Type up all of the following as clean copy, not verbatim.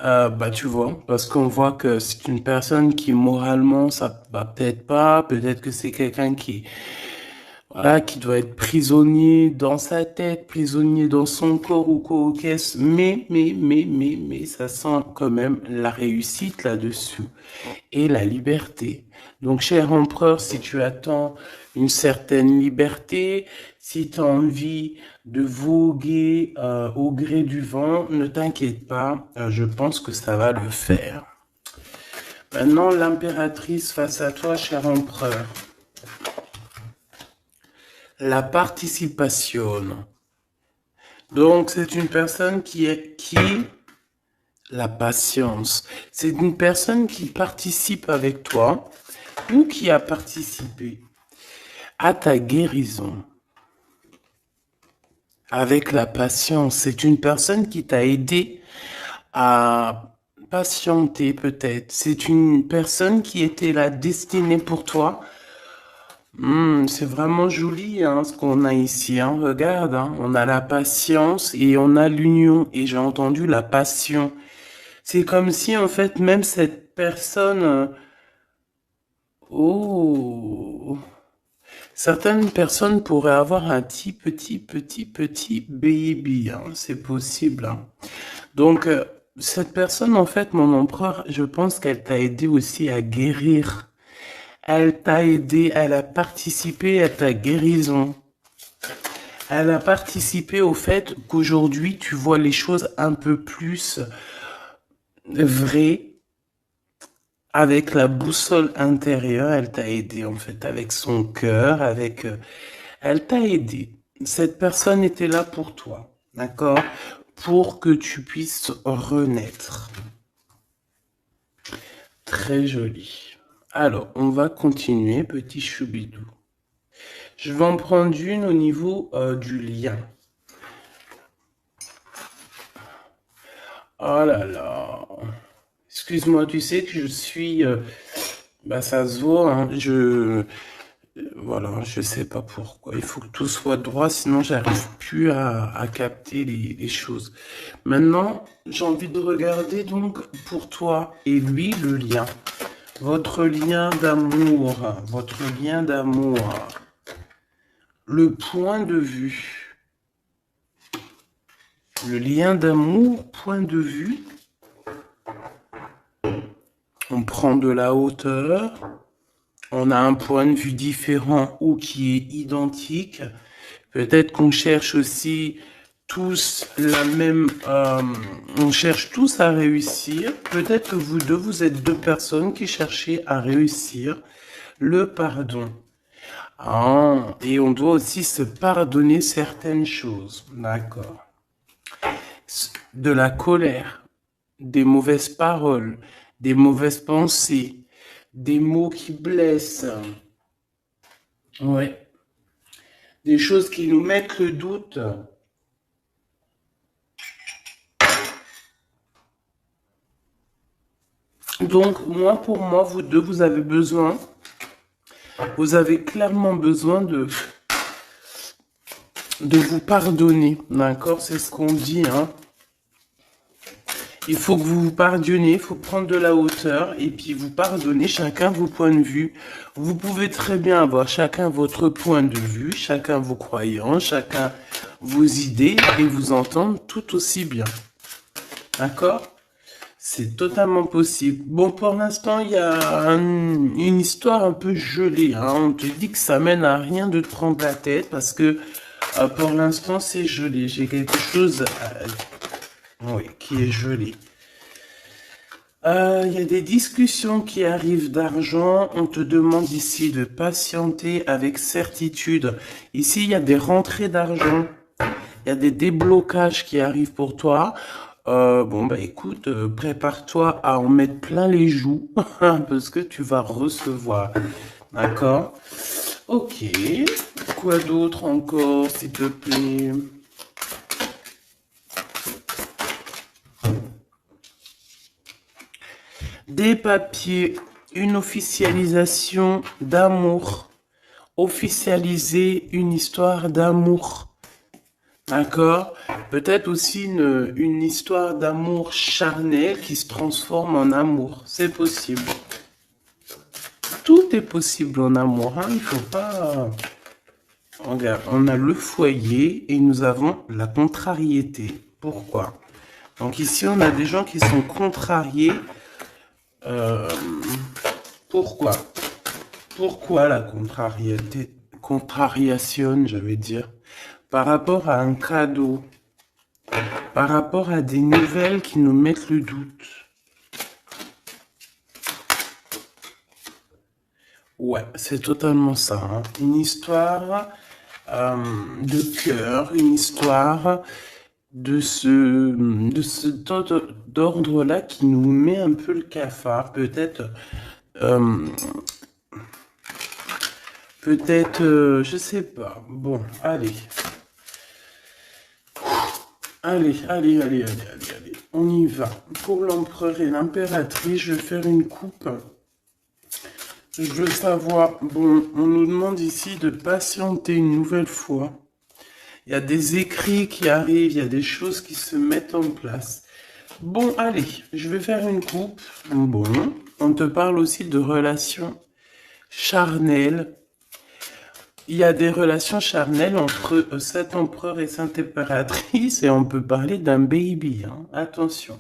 Bah, tu vois, parce qu'on voit que c'est une personne qui moralement ça va peut-être pas, peut-être que c'est quelqu'un qui voilà, qui doit être prisonnier dans sa tête, prisonnier dans son corps ou quoi, qu'est-ce, mais, ça sent quand même la réussite là-dessus et la liberté. Donc, cher empereur, si tu attends une certaine liberté, si tu as envie de voguer au gré du vent, ne t'inquiète pas, je pense que ça va le faire. Maintenant, l'impératrice face à toi, cher empereur. La participation. Donc, c'est une personne qui la patience. C'est une personne qui participe avec toi ou qui a participé à ta guérison. Avec la patience, c'est une personne qui t'a aidé à patienter peut-être. C'est une personne qui était là destinée pour toi. C'est vraiment joli hein, ce qu'on a ici. Hein. Regarde, hein, on a la patience et on a l'union. Et j'ai entendu la passion. C'est comme si en fait même cette personne... oh, certaines personnes pourraient avoir un petit baby. Hein, c'est possible. Hein. Donc cette personne en fait, mon empereur, je pense qu'elle t'a aidé aussi à guérir. Elle t'a aidé, elle a participé à ta guérison. Elle a participé au fait qu'aujourd'hui, tu vois les choses un peu plus vraies. Avec la boussole intérieure, elle t'a aidé en fait, avec son cœur, avec... elle t'a aidé. Cette personne était là pour toi, d'accord? Pour que tu puisses renaître. Très joli. Alors, on va continuer, petit choubidou. Je vais en prendre une au niveau du lien. Oh là là. Excuse-moi, tu sais que je suis... bah ça se voit, hein, voilà, je sais pas pourquoi. Il faut que tout soit droit, sinon j'arrive plus à capter les choses. Maintenant, j'ai envie de regarder donc pour toi et lui le lien. Votre lien d'amour, votre lien d'amour. Le point de vue. Le lien d'amour, point de vue. On prend de la hauteur. On a un point de vue différent ou qui est identique. Peut-être qu'on cherche aussi tous la même... on cherche tous à réussir. Peut-être que vous deux, vous êtes deux personnes qui cherchez à réussir le pardon. Ah, et on doit aussi se pardonner certaines choses. D'accord. De la colère, des mauvaises paroles, des mauvaises pensées, des mots qui blessent. Ouais. Des choses qui nous mettent le doute. Donc, pour moi, vous deux, vous avez clairement besoin de vous pardonner, d'accord? C'est ce qu'on dit, hein. Il faut que vous vous pardonnez, il faut prendre de la hauteur et puis vous pardonnez chacun vos points de vue. Vous pouvez très bien avoir chacun votre point de vue, chacun vos croyances, chacun vos idées et vous entendre tout aussi bien. D'accord? C'est totalement possible. Bon, pour l'instant, il y a une histoire un peu gelée. Hein. On te dit que ça mène à rien de te prendre la tête parce que pour l'instant, c'est gelé. J'ai quelque chose oui, qui est gelé. Il y a des discussions qui arrivent d'argent. On te demande ici de patienter avec certitude. Ici, il y a des rentrées d'argent. Il y a des déblocages qui arrivent pour toi. Bon, bah écoute, prépare-toi à en mettre plein les joues parce que tu vas recevoir. D'accord? Ok. Quoi d'autre encore, s'il te plaît? Des papiers, une officialisation d'amour. Officialiser une histoire d'amour. D'accord? Peut-être aussi une histoire d'amour charnel qui se transforme en amour. C'est possible. Tout est possible en amour, hein. Il faut pas... Regarde, on a le foyer et nous avons la contrariété. Pourquoi? Donc ici, on a des gens qui sont contrariés. Pourquoi? Pourquoi la contrariété? Contrariation, je vais dire. Par rapport à un cadeau. Par rapport à des nouvelles qui nous mettent le doute. Ouais, c'est totalement ça, hein. Une histoire de cœur, une histoire de cet ordre-là qui nous met un peu le cafard. Peut-être, je sais pas. Bon, allez. Allez. On y va. Pour l'empereur et l'impératrice, je vais faire une coupe. Je veux savoir, bon, on nous demande ici de patienter une nouvelle fois. Il y a des écrits qui arrivent, il y a des choses qui se mettent en place. Bon, allez, je vais faire une coupe. Bon, on te parle aussi de relations charnelles. Il y a des relations charnelles entre cet empereur et cette impératrice et on peut parler d'un baby, hein. Attention.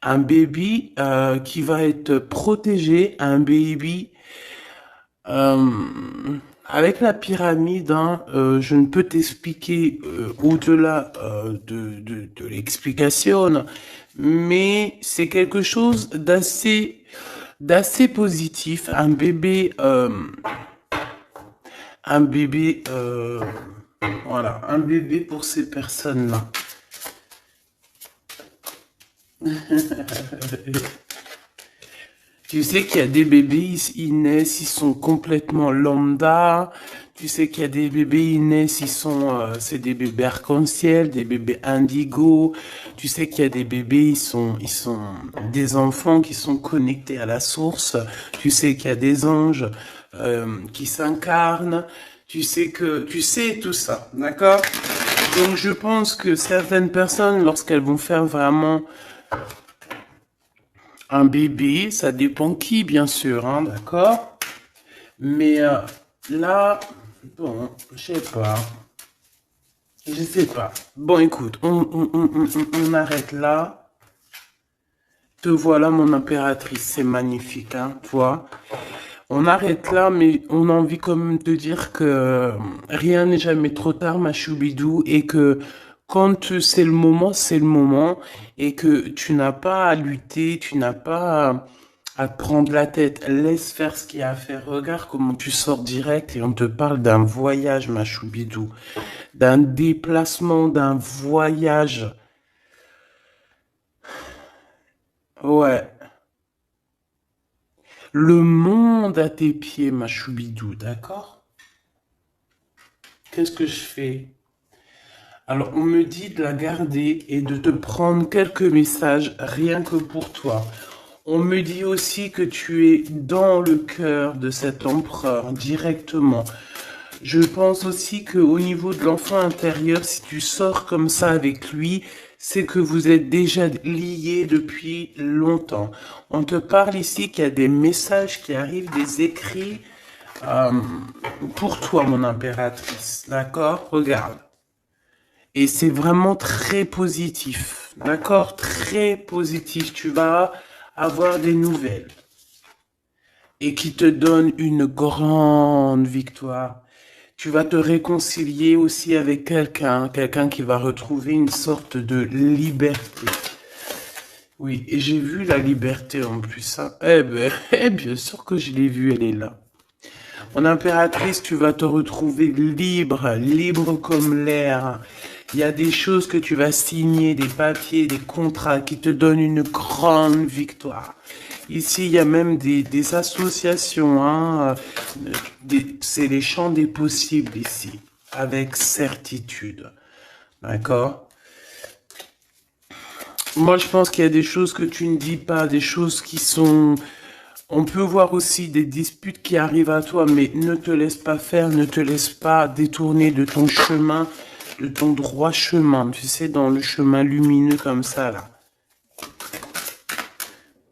Un baby qui va être protégé, un baby avec la pyramide, hein, je ne peux t'expliquer au-delà de l'explication, mais c'est quelque chose d'assez positif. Un bébé, voilà, un bébé pour ces personnes-là. Tu sais qu'il y a des bébés, ils naissent, ils sont complètement lambda. Tu sais qu'il y a des bébés, ils naissent, c'est des bébés arc-en-ciel, des bébés indigo. Tu sais qu'il y a des bébés, ils sont des enfants qui sont connectés à la source. Tu sais qu'il y a des anges qui s'incarnent. Tu sais tout ça, d'accord? Donc je pense que certaines personnes, lorsqu'elles vont faire vraiment un bébé, ça dépend qui, bien sûr, hein, d'accord? Mais là, bon, je sais pas. Bon, écoute, on arrête là. Te voilà, mon impératrice, c'est magnifique, hein, tu vois? On arrête là, mais on a envie quand même de dire que rien n'est jamais trop tard, ma choubidou, et que quand c'est le moment, et que tu n'as pas à lutter, tu n'as pas à te prendre la tête. Laisse faire ce qu'il y a à faire. Regarde comment tu sors direct et on te parle d'un voyage, ma choubidou, d'un déplacement, d'un voyage. Ouais. Le monde à tes pieds, ma choubidou, d'accord? Qu'est-ce que je fais? Alors, on me dit de la garder et de te prendre quelques messages rien que pour toi. On me dit aussi que tu es dans le cœur de cet empereur directement. Je pense aussi qu'au niveau de l'enfant intérieur, si tu sors comme ça avec lui, c'est que vous êtes déjà liés depuis longtemps. On te parle ici qu'il y a des messages qui arrivent, des écrits pour toi, mon impératrice. D'accord? Regarde. Et c'est vraiment très positif. D'accord? Très positif. Tu vas avoir des nouvelles. Et qui te donnent une grande victoire. Tu vas te réconcilier aussi avec quelqu'un qui va retrouver une sorte de liberté. Oui, et j'ai vu la liberté en plus, hein. Eh ben, bien sûr que je l'ai vue, elle est là. Mon impératrice, tu vas te retrouver libre, libre comme l'air. Il y a des choses que tu vas signer, des papiers, des contrats qui te donnent une grande victoire. Ici, il y a même des associations, hein. C'est les champs des possibles ici, avec certitude. D'accord? Moi, je pense qu'il y a des choses que tu ne dis pas, des choses qui sont... On peut voir aussi des disputes qui arrivent à toi, mais ne te laisse pas faire, ne te laisse pas détourner de ton chemin. de ton droit chemin, tu sais, dans le chemin lumineux comme ça, là.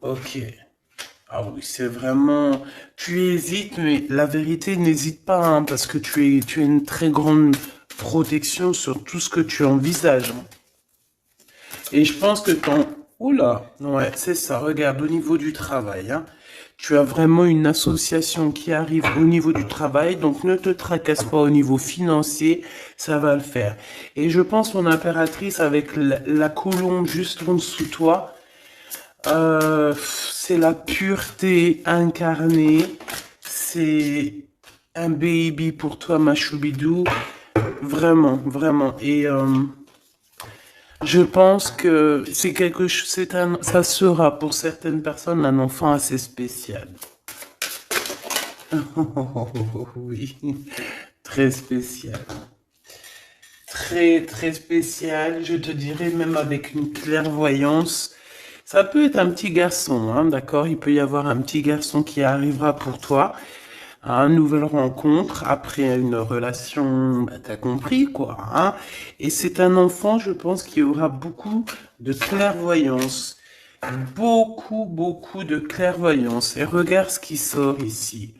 Ok. Ah oui, c'est vraiment... Tu hésites, mais la vérité, n'hésite pas, hein, parce que tu as une très grande protection sur tout ce que tu envisages, hein. Et je pense que ton... Oula, ouais, c'est ça. Regarde, au niveau du travail, hein, tu as vraiment une association qui arrive au niveau du travail, donc ne te tracasse pas au niveau financier, ça va le faire. Et je pense, mon impératrice, avec la colombe juste en dessous de toi, c'est la pureté incarnée. C'est un baby pour toi, ma choubidou. Vraiment, vraiment. Et je pense que c'est quelque chose, ça sera pour certaines personnes un enfant assez spécial. Oui, très spécial. Très, très spécial. Je te dirais même avec une clairvoyance. Ça peut être un petit garçon, hein, d'accord? Il peut y avoir un petit garçon qui arrivera pour toi à une nouvelle rencontre après une relation, bah, t'as compris quoi, hein? Et c'est un enfant, je pense, qui aura beaucoup de clairvoyance. Beaucoup, beaucoup de clairvoyance. Et regarde ce qui sort ici.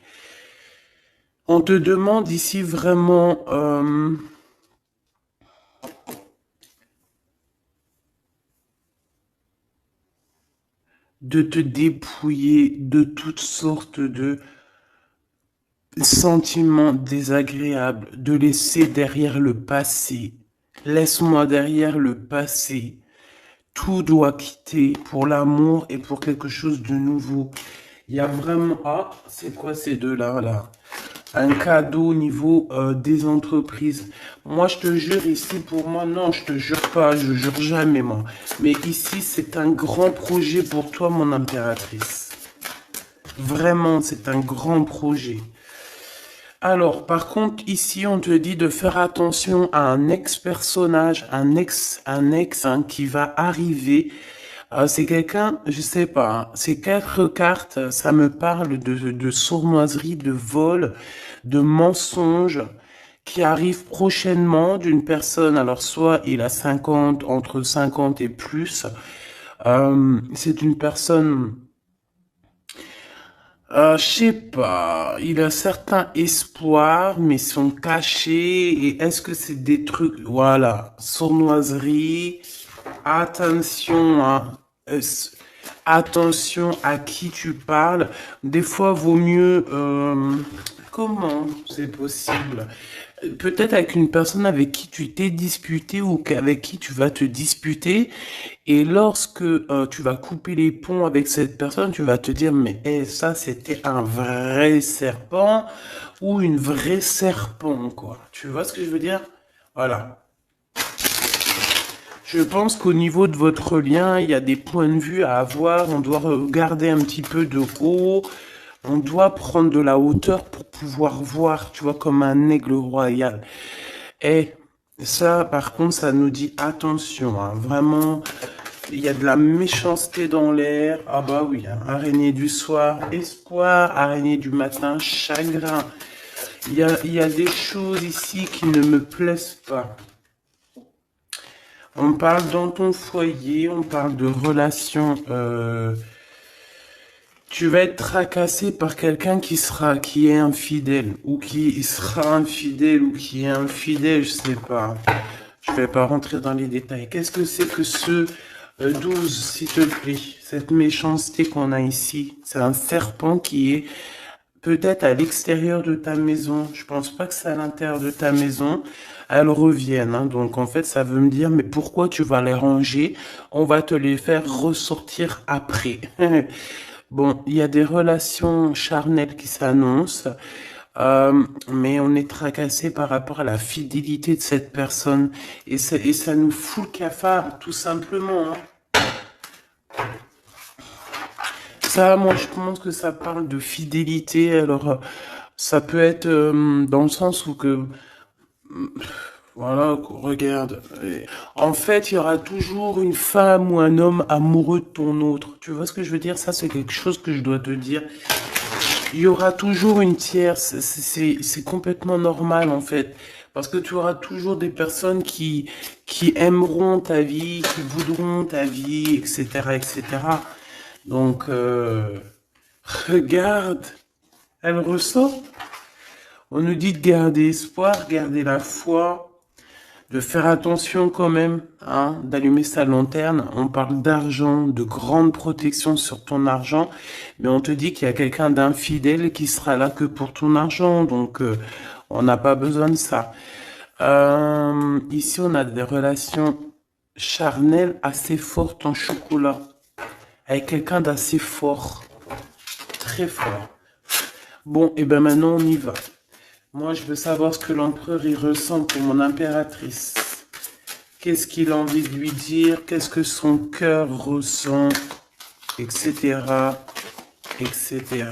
On te demande ici vraiment... de te dépouiller de toutes sortes de sentiments désagréables, de laisser derrière le passé. Laisse-moi derrière le passé. Tout doit quitter pour l'amour et pour quelque chose de nouveau. Il y a vraiment... Ah, c'est quoi ces deux-là, là? Un cadeau au niveau des entreprises. Moi, je te jure, ici, pour moi, non, je te jure pas, je jure jamais, moi. Mais ici, c'est un grand projet pour toi, mon impératrice. Vraiment, c'est un grand projet. Alors, par contre, ici, on te dit de faire attention à un ex-personnage, un ex hein, qui va arriver. C'est quelqu'un, je sais pas, hein, ces quatre cartes, ça me parle de sournoiserie, de vol, de mensonge qui arrive prochainement d'une personne. Alors, soit il a 50, entre 50 et plus. C'est une personne... je sais pas, il a certains espoirs, mais sont cachés. Et est-ce que c'est des trucs, voilà, sournoiserie, attention, hein, attention à qui tu parles. Des fois, vaut mieux, comment c'est possible? Peut-être avec une personne avec qui tu t'es disputé ou avec qui tu vas te disputer. Et lorsque tu vas couper les ponts avec cette personne, tu vas te dire, mais ça, c'était un vrai serpent ou une vraie serpent, quoi. Tu vois ce que je veux dire? Voilà. Je pense qu'au niveau de votre lien, il y a des points de vue à avoir. On doit regarder un petit peu de haut. On doit prendre de la hauteur pour pouvoir voir, tu vois, comme un aigle royal. Et ça, par contre, ça nous dit attention, hein, vraiment, il y a de la méchanceté dans l'air. Ah bah oui, hein, araignée du soir, espoir, araignée du matin, chagrin. Il y a des choses ici qui ne me plaisent pas. On parle dans ton foyer, on parle de relations. Tu vas être tracassé par quelqu'un qui est infidèle, ou qui sera infidèle, ou qui est infidèle, je sais pas. Je vais pas rentrer dans les détails. Qu'est-ce que c'est que ce 12, s'il te plaît? Cette méchanceté qu'on a ici, c'est un serpent qui est peut-être à l'extérieur de ta maison. Je pense pas que c'est à l'intérieur de ta maison. Elles reviennent, hein. Donc en fait, ça veut me dire, mais pourquoi tu vas les ranger? On va te les faire ressortir après. Bon, il y a des relations charnelles qui s'annoncent, mais on est tracassé par rapport à la fidélité de cette personne. Et ça nous fout le cafard, tout simplement, hein. Ça, moi, je pense que ça parle de fidélité. Alors, ça peut être dans le sens où que... Voilà, regarde. En fait, il y aura toujours une femme ou un homme amoureux de ton autre. Tu vois ce que je veux dire? Ça, c'est quelque chose que je dois te dire. Il y aura toujours une tierce. C'est complètement normal, en fait. Parce que tu auras toujours des personnes qui aimeront ta vie, qui voudront ta vie, etc., etc. Donc, regarde, elle ressort. On nous dit de garder espoir, garder la foi, de faire attention quand même, hein, d'allumer sa lanterne. On parle d'argent, de grande protection sur ton argent, mais on te dit qu'il y a quelqu'un d'infidèle qui sera là que pour ton argent, donc on n'a pas besoin de ça. Ici, on a des relations charnelles assez fortes en chocolat, avec quelqu'un d'assez fort, très fort. Bon, et ben maintenant on y va. Moi, je veux savoir ce que l'empereur y ressent pour mon impératrice. Qu'est-ce qu'il a envie de lui dire? Qu'est-ce que son cœur ressent? Etc. Etc.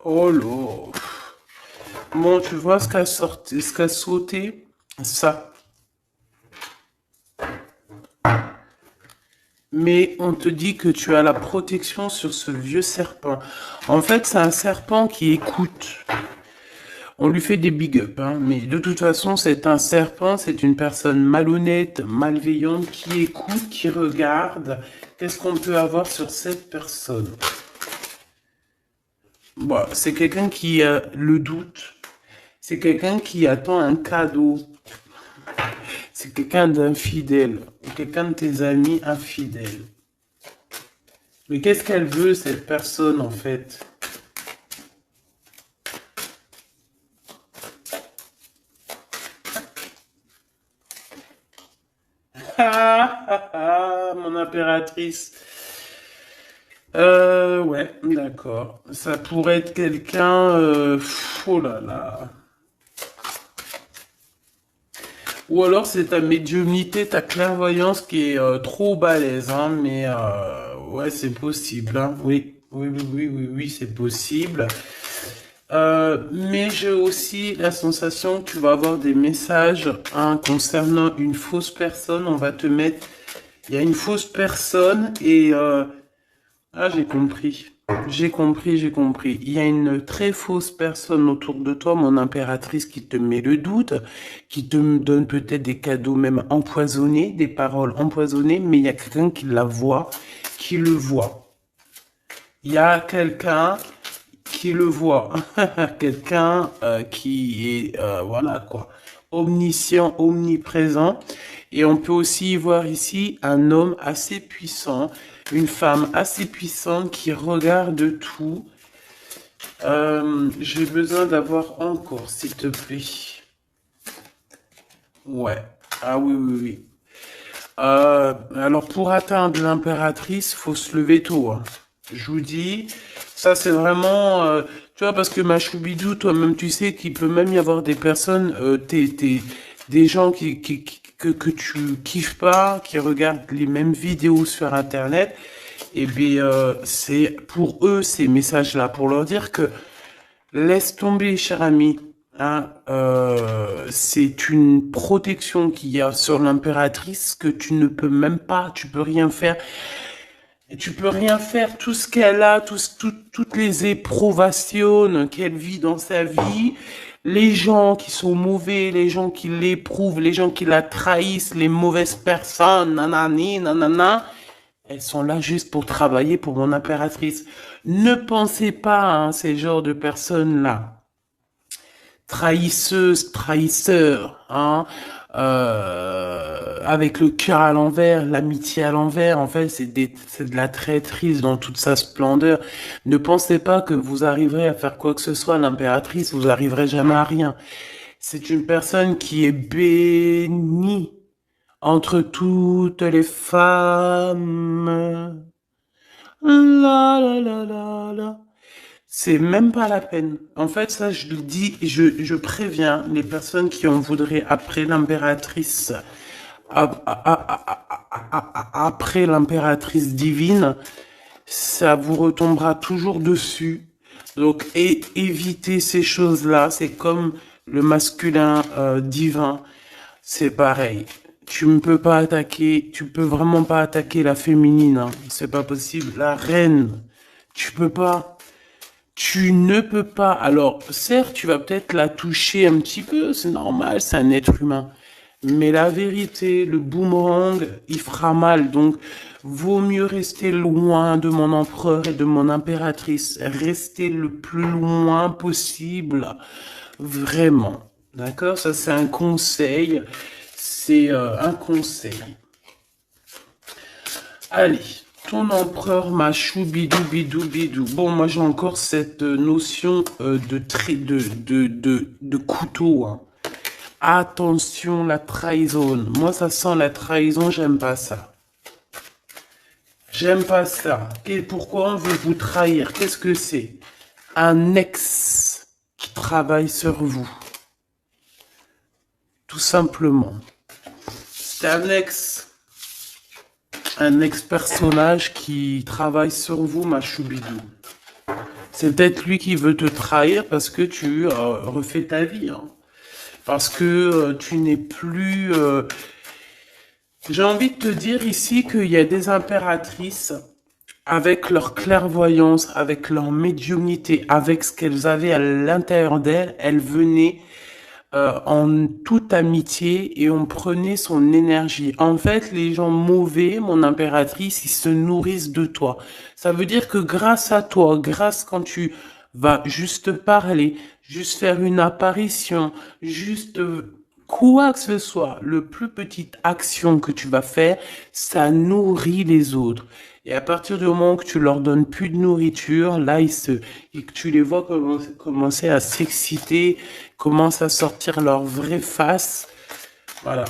Oh là. Bon, tu vois ce qu'a sorti, ce qu'a sauté? Ça. Mais on te dit que tu as la protection sur ce vieux serpent. En fait, c'est un serpent qui écoute. On lui fait des big up, hein, mais de toute façon, c'est un serpent, c'est une personne malhonnête, malveillante, qui écoute, qui regarde. Qu'est-ce qu'on peut avoir sur cette personne? Bon, c'est quelqu'un qui a le doute. C'est quelqu'un qui attend un cadeau. C'est quelqu'un d'infidèle. Ou quelqu'un de tes amis infidèles. Mais qu'est-ce qu'elle veut, cette personne, en fait? Ah, ah, ah, mon impératrice. Ouais, d'accord. Ça pourrait être quelqu'un... oh là là. Ou alors c'est ta médiumnité, ta clairvoyance qui est trop balèze, hein, mais ouais, c'est possible, hein. Oui, oui, oui, oui, oui, oui, c'est possible. Mais j'ai aussi la sensation que tu vas avoir des messages, hein, concernant une fausse personne. On va te mettre... Il y a une fausse personne et... ah, j'ai compris. J'ai compris, j'ai compris. Il y a une très fausse personne autour de toi, mon impératrice, qui te met le doute, qui te donne peut-être des cadeaux même empoisonnés, des paroles empoisonnées, mais il y a quelqu'un qui la voit, qui le voit. Il y a quelqu'un qui le voit. Quelqu'un qui est, voilà quoi, omniscient, omniprésent. Et on peut aussi voir ici un homme assez puissant, une femme assez puissante qui regarde tout. J'ai besoin d'avoir encore, s'il te plaît. Ouais. Ah oui, oui, oui. Alors pour atteindre l'impératrice, faut se lever tôt, hein. Je vous dis, ça c'est vraiment, tu vois, parce que ma choubidou, toi-même tu sais qu'il peut même y avoir des personnes, des gens que tu kiffes pas, qui regardent les mêmes vidéos sur Internet, et bien c'est pour eux ces messages-là, pour leur dire que laisse tomber, cher ami. Hein, c'est une protection qu'il y a sur l'impératrice que tu ne peux même pas, tu peux rien faire. Et tu peux rien faire, tout ce qu'elle a, toutes les éprouvations qu'elle vit dans sa vie, les gens qui sont mauvais, les gens qui l'éprouvent, les gens qui la trahissent, les mauvaises personnes, nanani, nanana, elles sont là juste pour travailler pour mon impératrice. Ne pensez pas à ces genres de personnes-là. Trahisseuse, trahisseur, hein, avec le cœur à l'envers, l'amitié à l'envers, en fait, c'est de la traîtrise dans toute sa splendeur. Ne pensez pas que vous arriverez à faire quoi que ce soit, l'impératrice, vous arriverez jamais à rien. C'est une personne qui est bénie entre toutes les femmes. La la la la la. C'est même pas la peine. En fait, ça, je le dis, je préviens les personnes qui en voudraient après l'impératrice, après l'impératrice divine, ça vous retombera toujours dessus. Donc, évitez ces choses-là. C'est comme le masculin divin. c'est pareil. Tu ne peux pas attaquer, tu peux vraiment pas attaquer la féminine, hein. C'est pas possible. La reine, tu peux pas. Tu ne peux pas. Alors, certes, tu vas peut-être la toucher un petit peu, c'est normal, c'est un être humain. Mais la vérité, le boomerang, il fera mal. Donc, vaut mieux rester loin de mon empereur et de mon impératrice. Rester le plus loin possible. Vraiment. D'accord? Ça, c'est un conseil. C'est un conseil. Allez. Ton empereur machou bidou bidou bidou. Bon, moi j'ai encore cette notion de couteau, hein. Attention, la trahison. Moi, ça sent la trahison, j'aime pas ça. J'aime pas ça. Et pourquoi on veut vous trahir? Qu'est-ce que c'est? Un ex qui travaille sur vous. Tout simplement. C'est un ex-personnage qui travaille sur vous, ma choubidou. C'est peut-être lui qui veut te trahir parce que tu refais ta vie, hein. Parce que tu n'es plus... J'ai envie de te dire ici qu'il y a des impératrices avec leur clairvoyance, avec leur médiumnité, avec ce qu'elles avaient à l'intérieur d'elles, elles venaient en toute amitié et on prenait son énergie. En fait, les gens mauvais, mon impératrice, ils se nourrissent de toi. Ça veut dire que grâce à toi, grâce quand tu vas juste parler, juste faire une apparition, juste quoi que ce soit, le plus petite action que tu vas faire, ça nourrit les autres. Et à partir du moment que tu leur donnes plus de nourriture, là, et que tu les vois commencer à s'exciter, commencent à sortir leur vraie face. Voilà.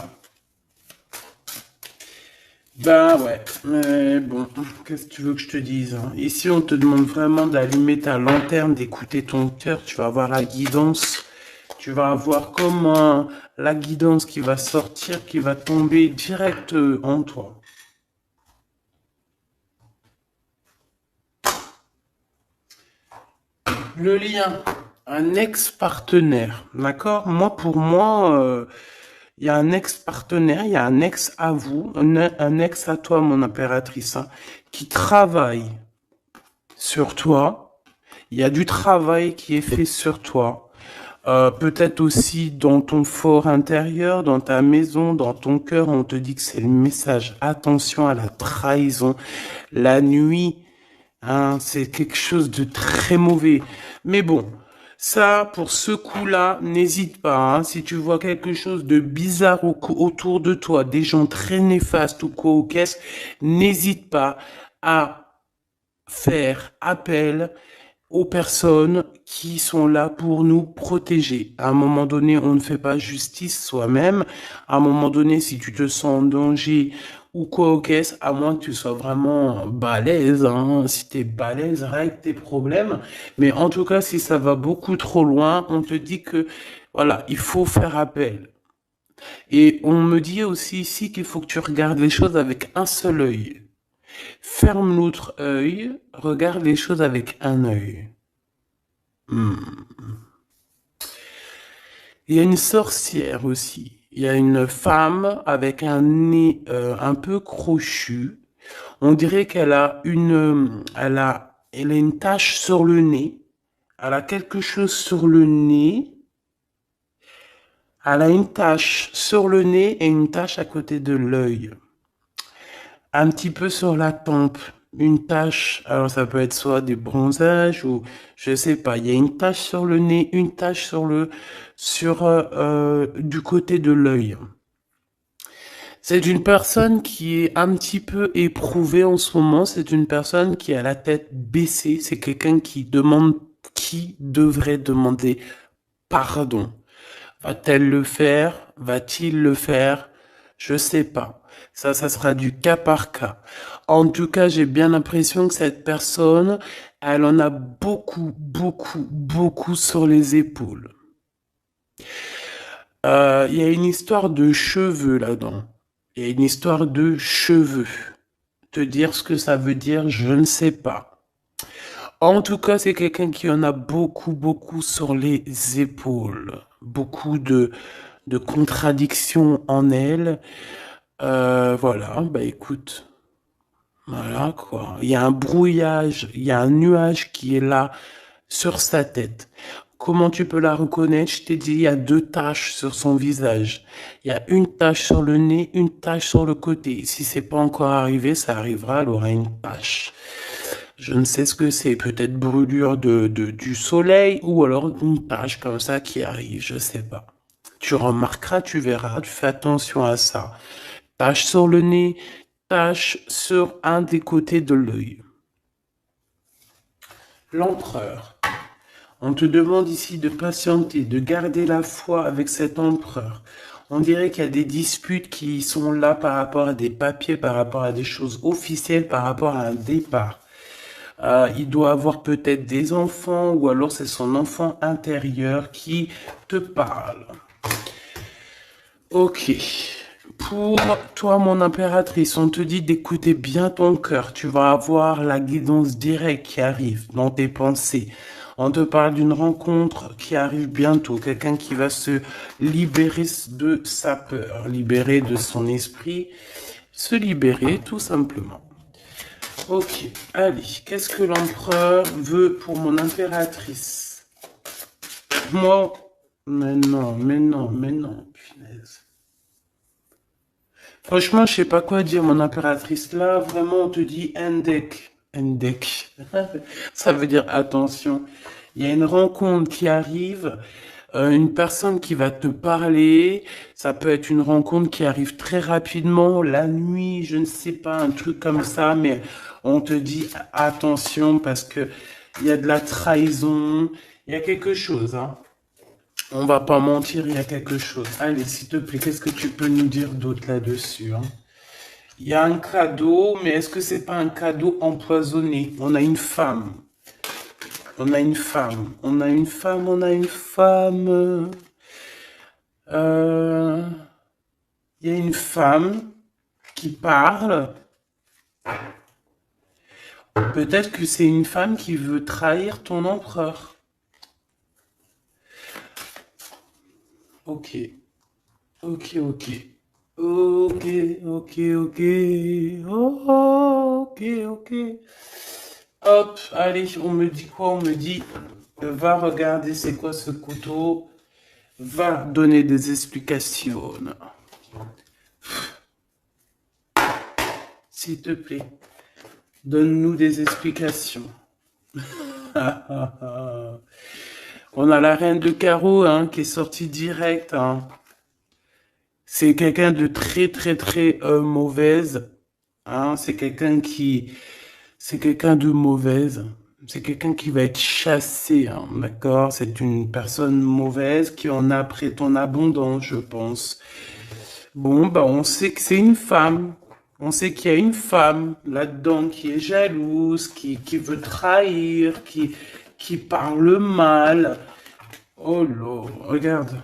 Ben ouais, mais bon, qu'est-ce que tu veux que je te dise, hein? Ici, on te demande vraiment d'allumer ta lanterne, d'écouter ton cœur. Tu vas avoir la guidance. Tu vas avoir comme la guidance qui va sortir, qui va tomber direct en toi. Le lien, un ex-partenaire, d'accord? Moi, pour moi, il y a un ex-partenaire, il y a un ex à vous, un ex à toi, mon impératrice, hein, qui travaille sur toi. Il y a du travail qui est fait sur toi. Peut-être aussi dans ton fort intérieur, dans ta maison, dans ton cœur, on te dit que c'est le message. Attention à la trahison. La nuit, hein, c'est quelque chose de très mauvais. Mais bon, ça, pour ce coup-là, n'hésite pas, hein, si tu vois quelque chose de bizarre autour de toi, des gens très néfastes ou quoi ou qu'est-ce, n'hésite pas à faire appel aux personnes qui sont là pour nous protéger. À un moment donné, on ne fait pas justice soi-même. À un moment donné, si tu te sens en danger ou quoi, ok, à moins que tu sois vraiment balèze, hein. Si t'es balèze, règle tes problèmes. Mais en tout cas, si ça va beaucoup trop loin, on te dit que, voilà, il faut faire appel. Et on me dit aussi ici qu'il faut que tu regardes les choses avec un seul œil. Ferme l'autre œil, regarde les choses avec un œil. Il y a une sorcière aussi. Il y a une femme avec un nez un peu crochu. On dirait qu'elle a elle a une tache sur le nez. Elle a quelque chose sur le nez. Elle a une tache sur le nez et une tache à côté de l'œil. Un petit peu sur la tempe, une tache. Alors ça peut être soit des bronzages ou je sais pas. Il y a une tache sur le nez, une tache du côté de l'œil. C'est une personne qui est un petit peu éprouvée en ce moment. C'est une personne qui a la tête baissée. C'est quelqu'un qui devrait demander pardon. Va-t-elle le faire? Va-t-il le faire? Je sais pas. Ça sera du cas par cas. En tout cas, j'ai bien l'impression que cette personne, elle en a beaucoup, beaucoup, beaucoup sur les épaules. Il y a une histoire de cheveux là-dedans. Il y a une histoire de cheveux. Te dire ce que ça veut dire, je ne sais pas. En tout cas, c'est quelqu'un qui en a beaucoup, beaucoup sur les épaules. Beaucoup de contradiction en elle. Voilà, bah écoute, voilà quoi. Il y a un brouillage, il y a un nuage qui est là sur sa tête. Comment tu peux la reconnaître? Je t'ai dit, il y a deux taches sur son visage. Il y a une tache sur le nez, une tache sur le côté. Si c'est pas encore arrivé, ça arrivera, elle aura une tache. Je ne sais ce que c'est, peut-être brûlure du soleil ou alors une tache comme ça qui arrive, je sais pas. Tu remarqueras, tu verras, tu fais attention à ça. Tache sur le nez, tache sur un des côtés de l'œil. L'empereur. On te demande ici de patienter, de garder la foi avec cet empereur. On dirait qu'il y a des disputes qui sont là par rapport à des papiers, par rapport à des choses officielles, par rapport à un départ. Il doit avoir peut-être des enfants ou alors c'est son enfant intérieur qui te parle. Ok. Pour toi, mon impératrice, on te dit d'écouter bien ton cœur. Tu vas avoir la guidance directe qui arrive dans tes pensées. On te parle d'une rencontre qui arrive bientôt. Quelqu'un qui va se libérer de sa peur, libérer de son esprit, se libérer tout simplement. Ok, allez, qu'est-ce que l'empereur veut pour mon impératrice? Moi, mais non, punaise. Franchement, je sais pas quoi dire, mon impératrice. Là, vraiment, on te dit Endek. Endek. Ça veut dire attention. Il y a une rencontre qui arrive, une personne qui va te parler. Ça peut être une rencontre qui arrive très rapidement, la nuit, je ne sais pas, un truc comme ça, mais on te dit attention parce que il y a de la trahison, il y a quelque chose, hein. On va pas mentir, il y a quelque chose. Allez, s'il te plaît, qu'est-ce que tu peux nous dire d'autre là-dessus, hein? Il y a un cadeau, mais est-ce que c'est pas un cadeau empoisonné? On a une femme. On a une femme. On a une femme, on a une femme. Euh, Il y a une femme qui parle. Peut-être que c'est une femme qui veut trahir ton empereur. Ok. Ok, ok. Ok, ok, ok. Oh, ok, ok. Hop, allez, on me dit quoi? On me dit, va regarder c'est quoi ce couteau. Va donner des explications. S'il te plaît, donne-nous des explications. On a la reine de carreau hein, qui est sortie direct. Hein. C'est quelqu'un de très très très mauvaise. Hein. C'est quelqu'un de mauvaise. C'est quelqu'un qui va être chassé, hein, d'accord? C'est une personne mauvaise qui en a pris ton abondance, je pense. Bon, bah, on sait que c'est une femme. On sait qu'il y a une femme là-dedans qui est jalouse, qui veut trahir, qui parle mal. Oh là, regarde.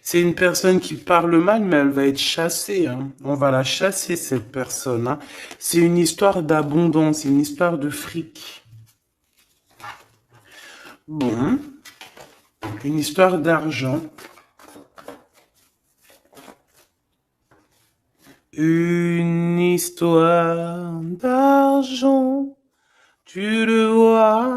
C'est une personne qui parle mal, mais elle va être chassée. Hein. On va la chasser, cette personne. Hein. C'est une histoire d'abondance, une histoire de fric. Bon, une histoire d'argent. Une histoire d'argent, tu le vois.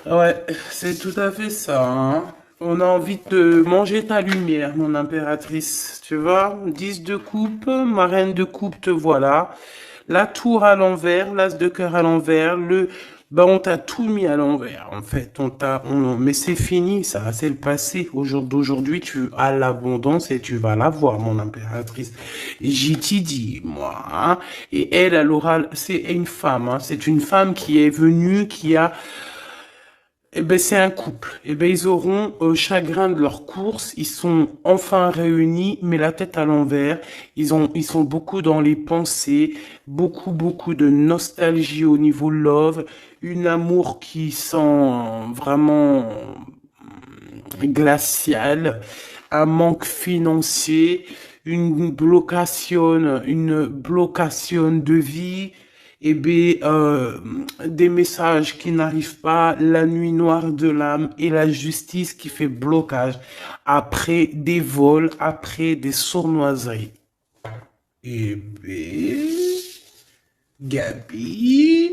Ouais, c'est tout à fait ça. Hein. On a envie de manger ta lumière, mon impératrice. Tu vois, 10 de coupe, ma reine de coupe, te voilà. La tour à l'envers, l'as de cœur à l'envers, bah on t'a tout mis à l'envers. En fait, mais c'est fini, ça, c'est le passé. D'aujourd'hui, tu as l'abondance et tu vas l'avoir, mon impératrice. J'y t'y dis, moi. Hein. Et elle aura, c'est une femme. Hein. C'est une femme qui est venue, qui a eh ben, c'est un couple. Eh ben, ils auront chagrin de leur course. Ils sont enfin réunis, mais la tête à l'envers. Ils sont beaucoup dans les pensées, beaucoup de nostalgie au niveau love, une amour qui sent vraiment glacial, un manque financier, une blocation de vie. et bien, des messages qui n'arrivent pas, la nuit noire de l'âme et la justice qui fait blocage après des vols, après des sournoiseries. Et bien, Gabi,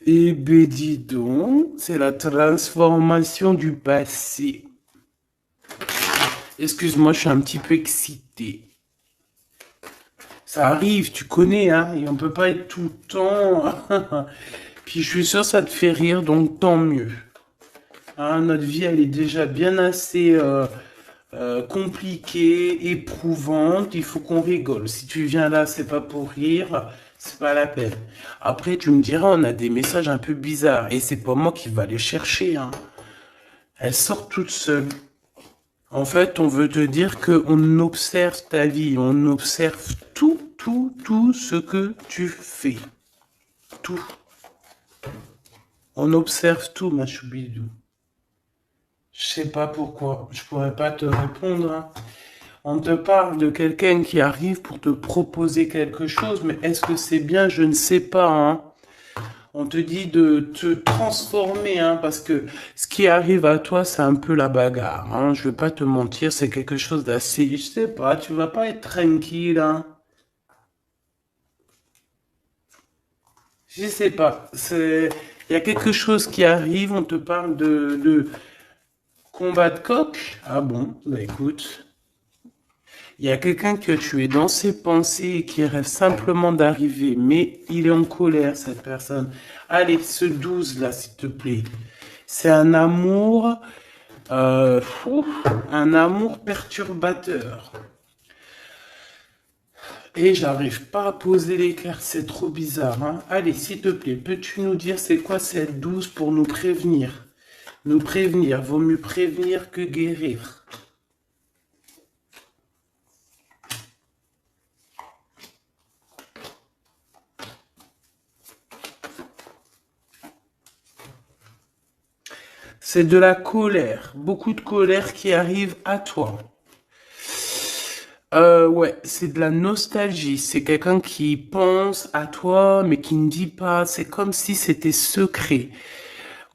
eh bien, dis donc, c'est la transformation du passé. Excuse-moi, je suis un petit peu excité. Ça arrive, tu connais, hein, et on peut pas être tout le temps. Puis je suis sûr que ça te fait rire, donc tant mieux. Hein, notre vie, elle est déjà bien assez compliquée, éprouvante. Il faut qu'on rigole. Si tu viens là, c'est pas pour rire, c'est pas la peine. Après, tu me diras, on a des messages un peu bizarres, et c'est pas moi qui va les chercher. Hein. Elles sortent toutes seules. En fait, on veut te dire qu'on observe ta vie, on observe tout ce que tu fais. Tout. On observe tout, ma choubidou. Je sais pas pourquoi, je pourrais pas te répondre. Hein. On te parle de quelqu'un qui arrive pour te proposer quelque chose, mais est-ce que c'est bien? Je ne sais pas. Hein. On te dit de te transformer, hein, parce que ce qui arrive à toi, c'est un peu la bagarre. Hein. Je vais pas te mentir, c'est quelque chose d'assez... Je sais pas, tu vas pas être tranquille. Hein. Je sais pas. Il y a quelque chose qui arrive, on te parle de combat de coq. Ah bon, bah écoute. Il y a quelqu'un que tu es dans ses pensées et qui rêve simplement d'arriver, mais il est en colère, cette personne. Allez, ce 12 là, s'il te plaît. C'est euh, un amour perturbateur. Et j'arrive pas à poser les cartes, c'est trop bizarre. Hein. Allez, s'il te plaît, peux-tu nous dire c'est quoi cette 12 pour nous prévenir? Nous prévenir, vaut mieux prévenir que guérir. C'est de la colère, beaucoup de colère qui arrive à toi. Ouais, c'est de la nostalgie. C'est quelqu'un qui pense à toi, mais qui ne dit pas. C'est comme si c'était secret.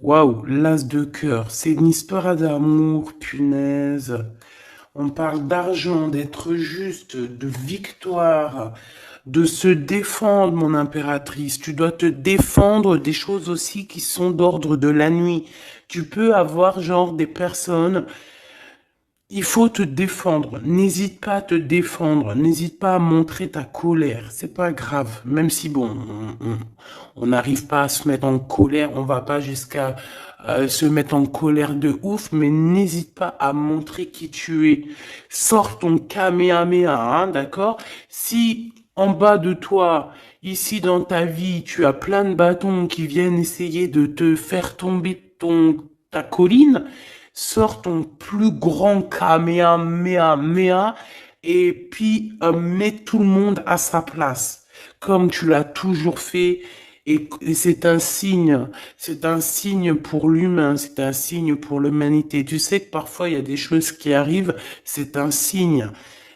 Waouh, l'as de cœur. C'est une histoire d'amour, punaise. On parle d'argent, d'être juste, de victoire, de se défendre, mon impératrice. Tu dois te défendre des choses aussi qui sont d'ordre de la nuit. Tu peux avoir genre des personnes. Il faut te défendre. N'hésite pas à te défendre. N'hésite pas à montrer ta colère. C'est pas grave. Même si bon, on n'arrive pas à se mettre en colère, on va pas jusqu'à se mettre en colère de ouf, mais n'hésite pas à montrer qui tu es. Sors ton Kamehameha, hein, d'accord? Si en bas de toi, ici dans ta vie, tu as plein de bâtons qui viennent essayer de te faire tomber ta colline, sors ton plus grand Kamehameha et puis mets tout le monde à sa place, comme tu l'as toujours fait. Et c'est un signe pour l'humain, c'est un signe pour l'humanité. Tu sais que parfois il y a des choses qui arrivent, c'est un signe.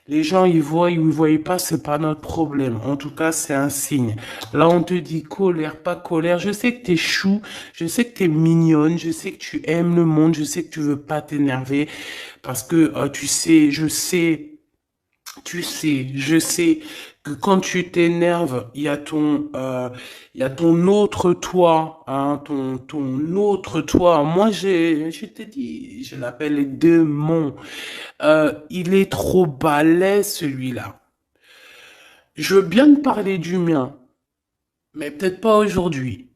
Les gens, ils voient ou ils voient pas, c'est pas notre problème. En tout cas, c'est un signe. Là, on te dit colère, pas colère. Je sais que t'es chou, je sais que t'es mignonne, je sais que tu aimes le monde, je sais que tu veux pas t'énerver parce que tu sais, je sais que quand tu t'énerves, il y a ton autre toi, hein, ton autre toi. Moi, je t'ai dit, je l'appelle les démons. Il est trop balèze, celui-là. Je veux bien te parler du mien, mais peut-être pas aujourd'hui.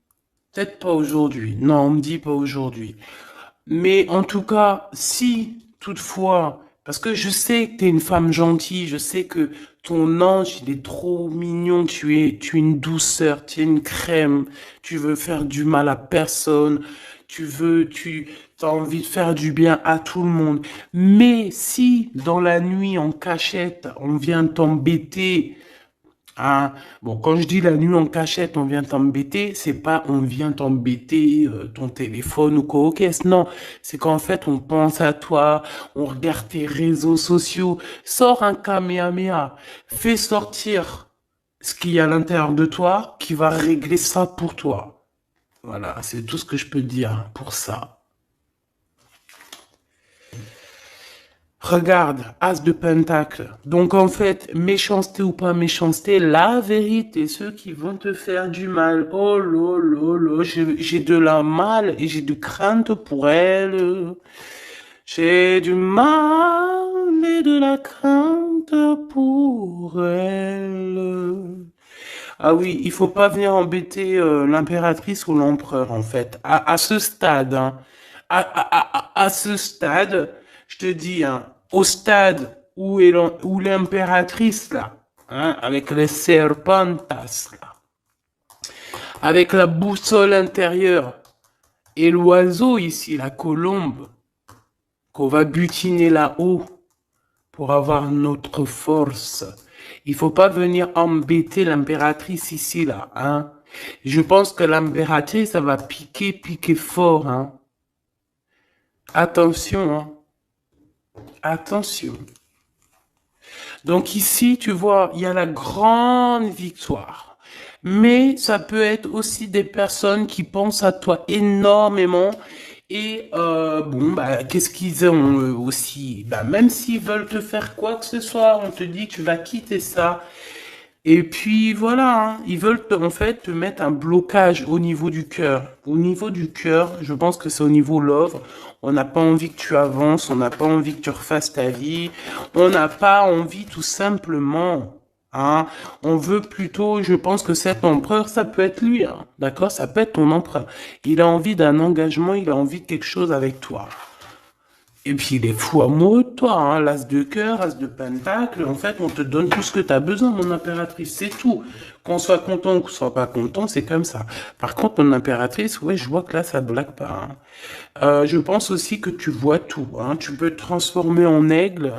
Peut-être pas aujourd'hui. Non, on me dit pas aujourd'hui. Mais en tout cas, si toutefois, parce que je sais que tu es une femme gentille, je sais que ton ange, il est trop mignon, tu es une douceur, tu es une crème, tu veux faire du mal à personne, tu as envie de faire du bien à tout le monde. Mais si dans la nuit, en cachette, on vient t'embêter, ah, bon, quand je dis la nuit en cachette, on vient t'embêter, c'est pas on vient t'embêter ton téléphone ou quoi aux caisses, non. C'est qu'en fait, on pense à toi, on regarde tes réseaux sociaux, sors un Kamehameha, fais sortir ce qu'il y a à l'intérieur de toi qui va régler ça pour toi. Voilà, c'est tout ce que je peux dire pour ça. Regarde, As de Pentacle. Donc en fait, méchanceté ou pas méchanceté, la vérité, ceux qui vont te faire du mal, oh lolo, j'ai de la mal et j'ai de crainte pour elle. J'ai du mal et de la crainte pour elle. Ah oui, il faut pas venir embêter l'impératrice ou l'empereur en fait. À ce stade, hein, à ce stade, je te dis, hein, au stade où l'impératrice là, hein, avec les serpentas là, avec la boussole intérieure et l'oiseau ici, la colombe, qu'on va butiner là-haut pour avoir notre force. Il faut pas venir embêter l'impératrice ici, là, hein. Je pense que l'impératrice, ça va piquer fort, hein. Attention, hein. Attention. Donc ici, tu vois, il y a la grande victoire. Mais ça peut être aussi des personnes qui pensent à toi énormément. Et bon, bah, qu'est-ce qu'ils ont aussi? Bah, même s'ils veulent te faire quoi que ce soit, on te dit que tu vas quitter ça. Et puis voilà, hein, ils veulent en fait te mettre un blocage au niveau du cœur. Au niveau du cœur, je pense que c'est au niveau love. On n'a pas envie que tu avances, on n'a pas envie que tu refasses ta vie, on n'a pas envie tout simplement. Hein. On veut plutôt, je pense que cet empereur, ça peut être lui, hein, d'accord? Ça peut être ton empereur. Il a envie d'un engagement, il a envie de quelque chose avec toi. Et puis il est fou amoureux de toi, hein, l'as de cœur, as de pentacle, en fait on te donne tout ce que tu as besoin, mon impératrice, c'est tout. Qu'on soit content ou qu'on soit pas content, c'est comme ça. Par contre, mon impératrice, ouais, je vois que là ça blague pas. Hein. Je pense aussi que tu vois tout, hein. Tu peux te transformer en aigle,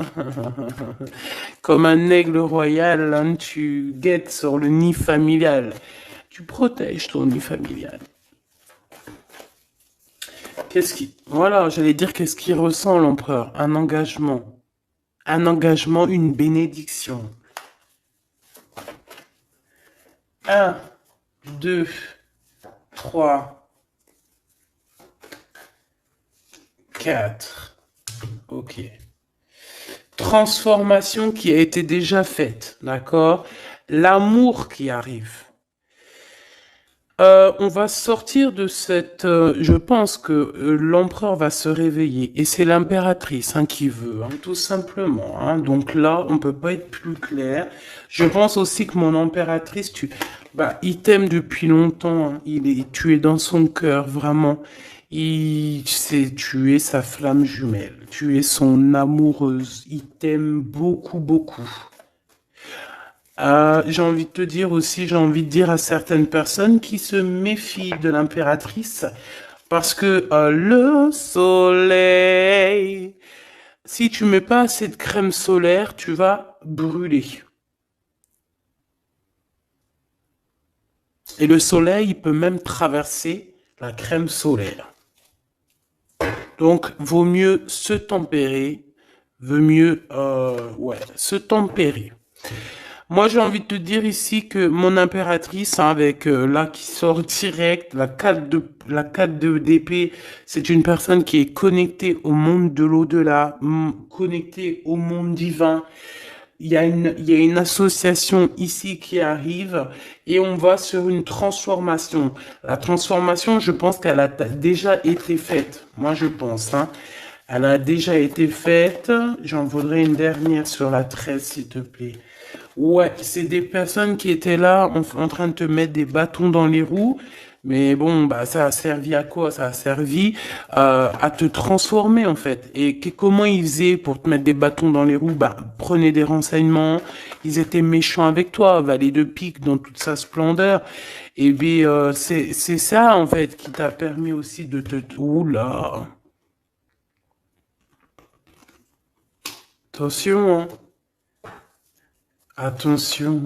comme un aigle royal, hein, tu guettes sur le nid familial. Tu protèges ton nid familial. Voilà, j'allais dire qu'est-ce qu'il ressent l'empereur? Un engagement. Un engagement, une bénédiction. 1, 2, 3, 4. Ok. Transformation qui a été déjà faite, d'accord? L'amour qui arrive. On va sortir de cette... je pense que l'empereur va se réveiller. Et c'est l'impératrice hein, qui veut, hein, tout simplement. Hein. Donc là, on peut pas être plus clair. Je pense aussi que mon impératrice, il t'aime depuis longtemps. Hein. Tu es dans son cœur, vraiment. Tu es sa flamme jumelle. Tu es son amoureuse. Il t'aime beaucoup, beaucoup. J'ai envie de te dire aussi, j'ai envie de dire à certaines personnes qui se méfient de l'impératrice parce que le soleil, si tu mets pas assez de crème solaire, tu vas brûler. Et le soleil, il peut même traverser la crème solaire. Donc, vaut mieux se tempérer, se tempérer. Moi, j'ai envie de te dire ici que mon impératrice, hein, avec là qui sort direct, la 4 d'épée, c'est une personne qui est connectée au monde de l'au-delà, connectée au monde divin. Il y a une association ici qui arrive et on va sur une transformation. La transformation, je pense qu'elle a déjà été faite. Moi, je pense, hein. Elle a déjà été faite. J'en voudrais une dernière sur la 13, s'il te plaît. Ouais, c'est des personnes qui étaient là en train de te mettre des bâtons dans les roues. Mais bon, bah ça a servi à quoi? Ça a servi à te transformer en fait. Et comment ils faisaient pour te mettre des bâtons dans les roues? Bah, prenez des renseignements. Ils étaient méchants avec toi, valet de pique dans toute sa splendeur. Et puis c'est ça en fait qui t'a permis aussi de te... Oula. Attention, hein. Attention.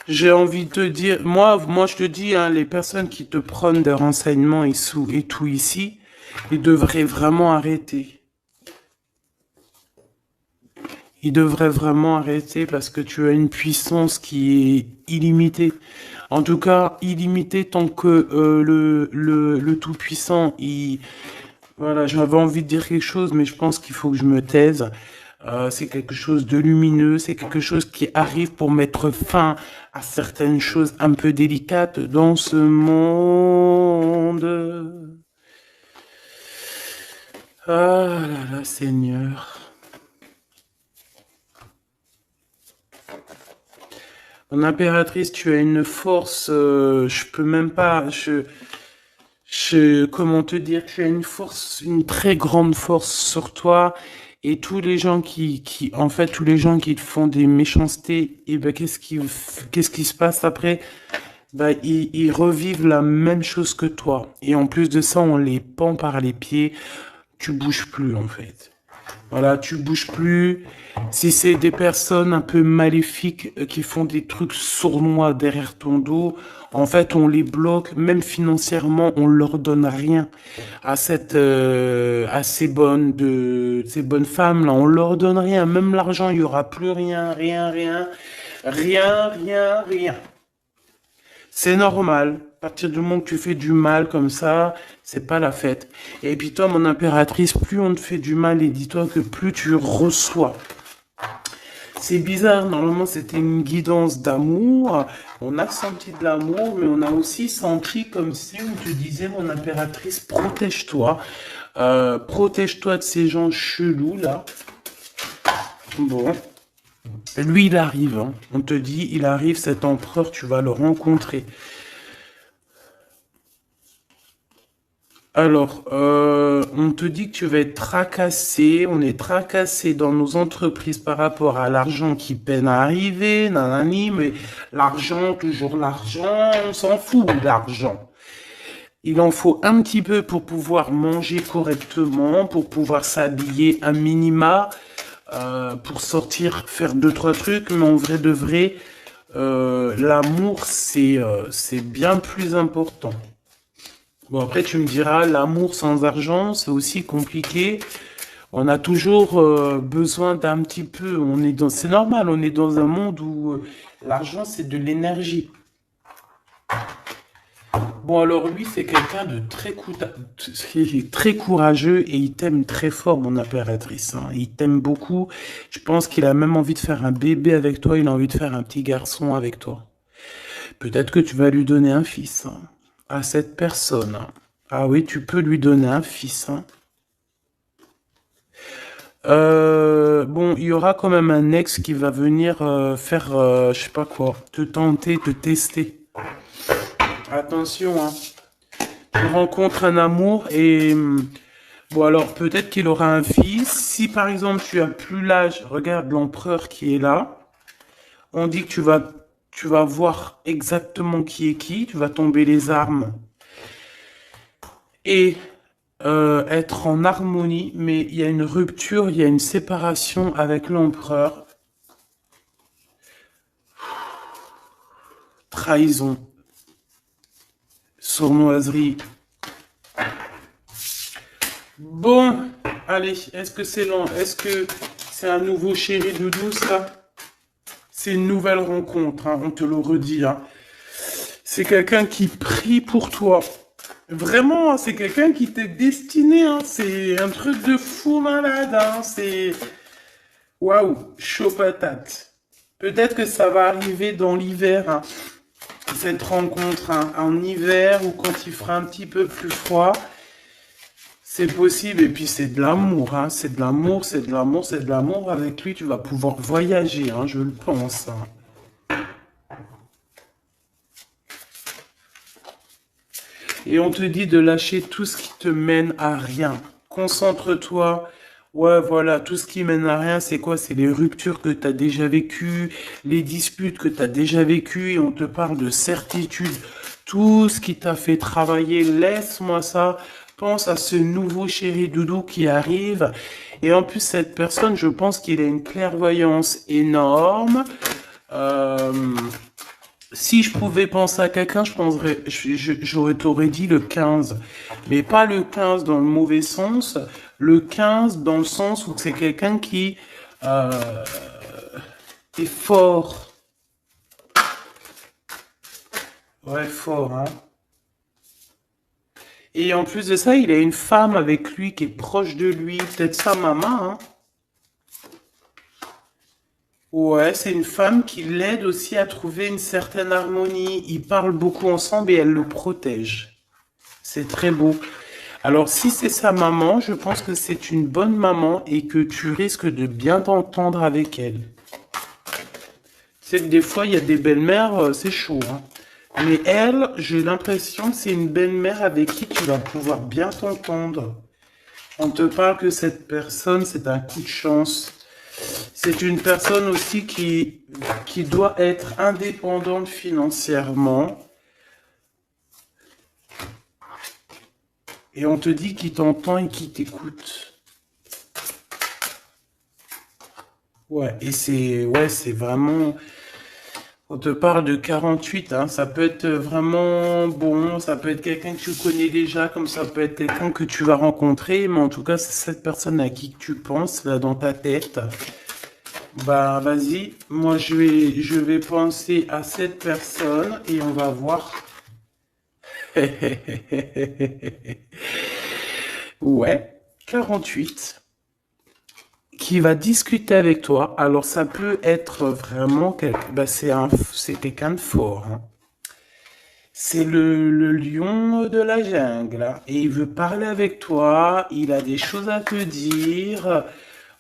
J'ai envie de te dire, moi je te dis, hein, les personnes qui te prennent des renseignements et tout ici, ils devraient vraiment arrêter. Il devrait vraiment arrêter parce que tu as une puissance qui est illimitée. En tout cas, illimitée tant que le Tout-Puissant, voilà, j'avais envie de dire quelque chose, mais je pense qu'il faut que je me taise. C'est quelque chose de lumineux, c'est quelque chose qui arrive pour mettre fin à certaines choses un peu délicates dans ce monde. Ah là là, Seigneur. Mon impératrice, tu as une force, je peux même pas, comment te dire, tu as une force, une très grande force sur toi, et tous les gens en fait, tous les gens qui te font des méchancetés, et ben, qu'est-ce qui se passe après? Ben, ils revivent la même chose que toi. Et en plus de ça, on les pend par les pieds, tu bouges plus, en fait. Voilà, tu bouges plus. Si c'est des personnes un peu maléfiques qui font des trucs sournois derrière ton dos, en fait, on les bloque, même financièrement, on leur donne rien à ces bonnes femmes là, on leur donne rien, même l'argent, il y aura plus rien, rien, rien, rien, rien, rien. C'est normal. À partir du moment que tu fais du mal comme ça, c'est pas la fête. Et puis toi, mon impératrice, plus on te fait du mal, et dis-toi que plus tu reçois. C'est bizarre, normalement c'était une guidance d'amour. On a senti de l'amour, mais on a aussi senti comme si on te disait, mon impératrice, protège-toi. Protège-toi de ces gens chelous là. Bon. Lui, il arrive. Hein. On te dit, il arrive, cet empereur, tu vas le rencontrer. Alors, on te dit que tu vas être tracassé. On est tracassé dans nos entreprises par rapport à l'argent qui peine à arriver, nanani, mais l'argent, toujours l'argent, on s'en fout de l'argent. Il en faut un petit peu pour pouvoir manger correctement, pour pouvoir s'habiller un minima, pour sortir, faire deux, trois trucs, mais en vrai de vrai, l'amour, c'est bien plus important. Bon, après, tu me diras, l'amour sans argent, c'est aussi compliqué. On a toujours besoin d'un petit peu. C'est normal, on est dans un monde où l'argent, c'est de l'énergie. Bon, alors lui, c'est quelqu'un de très courageux et il t'aime très fort, mon impératrice. Hein. Il t'aime beaucoup. Je pense qu'il a même envie de faire un bébé avec toi. Il a envie de faire un petit garçon avec toi. Peut-être que tu vas lui donner un fils hein, à cette personne. Hein. Ah oui, tu peux lui donner un fils. Hein. Bon, il y aura quand même un ex qui va venir faire, je sais pas quoi, te tenter, te tester. Attention, hein. Tu rencontres un amour et bon alors peut-être qu'il aura un fils. Si par exemple tu as plus l'âge, regarde l'empereur qui est là. On dit que tu vas voir exactement qui est qui. Tu vas tomber les armes et être en harmonie. Mais il y a une rupture, il y a une séparation avec l'empereur. Trahison, sournoiserie. Bon, allez, est-ce que c'est long? Est-ce que c'est un nouveau chéri doudou, ça? C'est une nouvelle rencontre, hein, on te le redit. Hein. C'est quelqu'un qui prie pour toi. Vraiment, hein, c'est quelqu'un qui t'est destiné. Hein. C'est un truc de fou malade. Hein. C'est... Waouh, chaud patate. Peut-être que ça va arriver dans l'hiver, hein, cette rencontre, hein, en hiver ou quand il fera un petit peu plus froid. C'est possible, et puis c'est de l'amour, hein. C'est de l'amour, c'est de l'amour, c'est de l'amour. Avec lui, tu vas pouvoir voyager, hein, je le pense. Hein. Et on te dit de lâcher tout ce qui te mène à rien. Concentre-toi. Ouais, voilà, tout ce qui mène à rien, c'est quoi? C'est les ruptures que tu as déjà vécues, les disputes que tu as déjà vécues, et on te parle de certitude. Tout ce qui t'a fait travailler, laisse-moi ça. Pense à ce nouveau chéri doudou qui arrive. Et en plus, cette personne, je pense qu'il a une clairvoyance énorme. Si je pouvais penser à quelqu'un, j'aurais t'aurais dit le 15. Mais pas le 15 dans le mauvais sens. Le 15 dans le sens où c'est quelqu'un qui Euh, T'es fort. Ouais, fort, hein. Et en plus de ça, il a une femme avec lui qui est proche de lui, peut-être sa maman, hein. Ouais, c'est une femme qui l'aide aussi à trouver une certaine harmonie. Ils parlent beaucoup ensemble et elle le protège. C'est très beau. Alors, si c'est sa maman, je pense que c'est une bonne maman et que tu risques de bien t'entendre avec elle. C'est que des fois, il y a des belles-mères, c'est chaud, hein. Mais elle, j'ai l'impression que c'est une belle-mère avec qui tu vas pouvoir bien t'entendre. On te parle que cette personne, c'est un coup de chance. C'est une personne aussi qui doit être indépendante financièrement. Et on te dit qu'il t'entend et qu'il t'écoute. Ouais, c'est vraiment, on te parle de 48, hein, ça peut être vraiment bon, ça peut être quelqu'un que tu connais déjà, comme ça peut être quelqu'un que tu vas rencontrer, mais en tout cas, c'est cette personne à qui tu penses, là, dans ta tête. Bah, vas-y, moi, je vais penser à cette personne et on va voir. Ouais, 48. Qui va discuter avec toi. Alors ça peut être vraiment bah, c'est quelqu'un de fort, hein. C'est le lion de la jungle, hein. Et il veut parler avec toi. Il a des choses à te dire.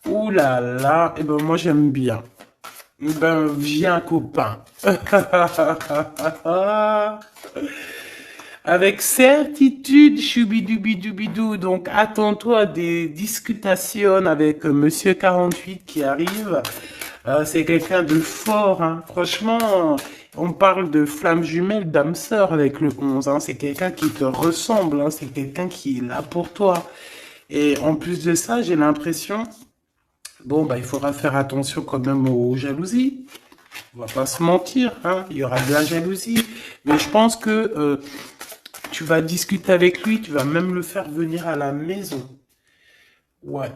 Ouh là là. Et ben moi j'aime bien. Ben viens copain. Avec certitude, choubidoubidoubidou. Donc, attends-toi à des discutations avec Monsieur 48 qui arrive. C'est quelqu'un de fort, hein. Franchement, on parle de flamme jumelle, d'âme sœur avec le 11, hein. C'est quelqu'un qui te ressemble, hein. C'est quelqu'un qui est là pour toi. Et en plus de ça, j'ai l'impression, bon, bah, il faudra faire attention quand même aux jalousies. On va pas se mentir, hein. Il y aura de la jalousie. Mais je pense que tu vas discuter avec lui, tu vas même le faire venir à la maison. Ouais.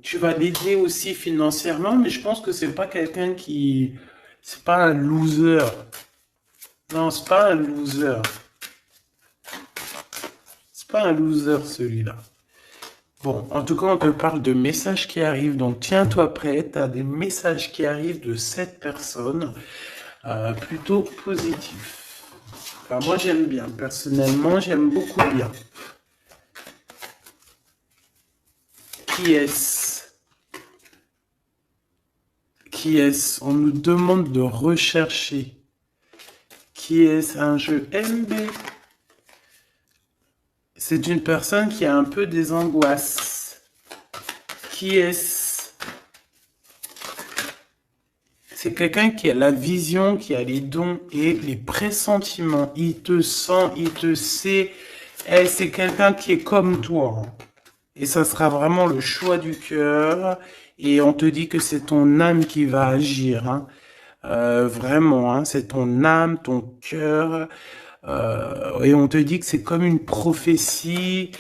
Tu vas l'aider aussi financièrement, mais je pense que c'est pas quelqu'un qui... C'est pas un loser. Non, c'est pas un loser. C'est pas un loser celui-là. Bon, en tout cas, on te parle de messages qui arrivent, donc tiens-toi prêt, tu as des messages qui arrivent de cette personne, plutôt positifs. Enfin, moi, j'aime bien, personnellement, j'aime beaucoup bien. Qui est-ce? Qui est-ce? On nous demande de rechercher. Qui est-ce? Un jeu MB. C'est une personne qui a un peu des angoisses. Qui est-ce? C'est quelqu'un qui a la vision, qui a les dons et les pressentiments. Il te sent, il te sait. Et c'est quelqu'un qui est comme toi. Et ça sera vraiment le choix du cœur. Et on te dit que c'est ton âme qui va agir, hein. Vraiment, hein, c'est ton âme, ton cœur. Et on te dit que c'est comme une prophétie.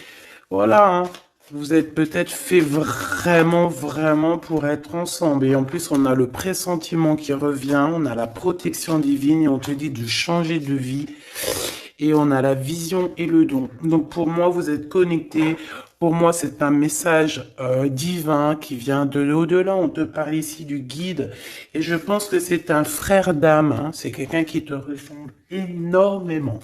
Voilà, hein. Vous êtes peut-être fait vraiment, vraiment pour être ensemble. Et en plus, on a le pressentiment qui revient, on a la protection divine et on te dit de changer de vie. Et on a la vision et le don. Donc pour moi, vous êtes connectés. Pour moi, c'est un message divin qui vient de l'au-delà. On te parle ici du guide. Et je pense que c'est un frère d'âme, hein. C'est quelqu'un qui te ressemble énormément.